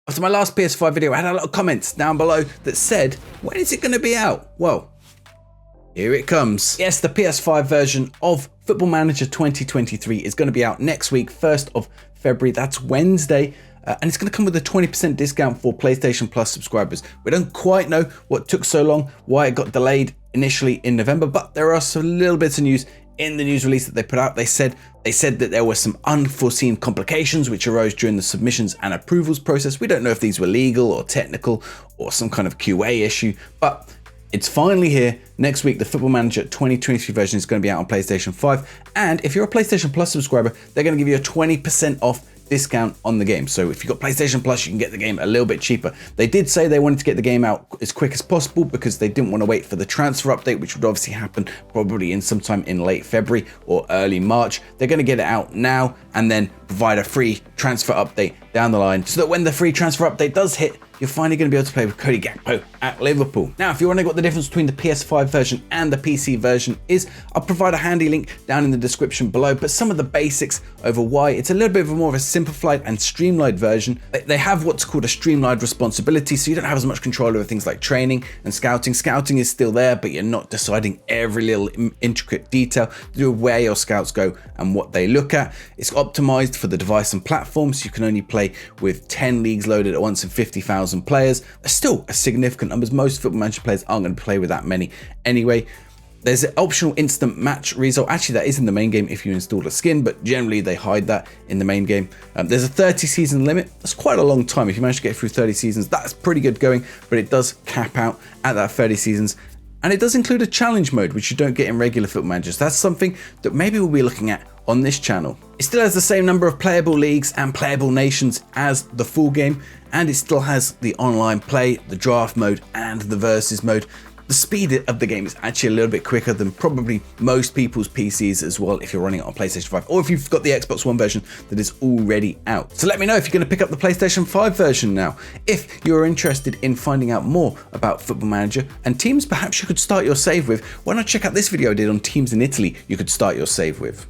After my last PS5 video, I had a lot of comments down below that said, when is it going to be out? Well, here it comes. Yes, the PS5 version of Football Manager 2023 is going to be out next week, 1st of February. That's Wednesday. And it's going to come with a 20% discount for PlayStation Plus subscribers. We don't quite know what took so long, why it got delayed initially in November, but there are some little bits of news in the news release that they put out. They said that there were some unforeseen complications which arose during the submissions and approvals process. We don't know if these were legal or technical or some kind of QA issue, but it's finally here. Next week, the Football Manager 2023 version is going to be out on PlayStation 5. And if you're a PlayStation Plus subscriber, they're going to give you a 20% off discount on the game. So if you've got PlayStation Plus, you can get the game a little bit cheaper. They did say they wanted to get the game out as quick as possible because they didn't want to wait for the transfer update, which would obviously happen probably in sometime in late February or early March. They're going to get it out now and then provide a free transfer update down the line so that when the free transfer update does hit, you're finally going to be able to play with Cody Gakpo at Liverpool. Now, if you're wondering what the difference between the PS5 version and the PC version is, I'll provide a handy link down in the description below, but some of the basics over why it's a little bit more of a simplified and streamlined version. They have what's called a streamlined responsibility, so you don't have as much control over things like training and scouting. Scouting is still there, but you're not deciding every little intricate detail to do with where your scouts go and what they look at. It's optimized for the device and platform, so you can only play with 10 leagues loaded at once and 50,000 players. Still a significant number. Most Football Manager players aren't going to play with that many anyway. There's an optional instant match result. Actually, that is in the main game if you install a skin, but generally they hide that in the main game. There's a 30 season limit. That's quite a long time. If you manage to get through 30 seasons, that's pretty good going, but it does cap out at that 30 seasons. And it does include a challenge mode, which you don't get in regular Football Managers. That's something that maybe we'll be looking at on this channel. It still has the same number of playable leagues and playable nations as the full game, and it still has the online play, the draft mode, and the versus mode. The speed of the game is actually a little bit quicker than probably most people's PCs as well if you're running it on PlayStation 5 or if you've got the Xbox One version that is already out. So let me know if you're going to pick up the PlayStation 5 version now. If you're interested in finding out more about Football Manager and teams perhaps you could start your save with, why not check out this video I did on teams in Italy you could start your save with.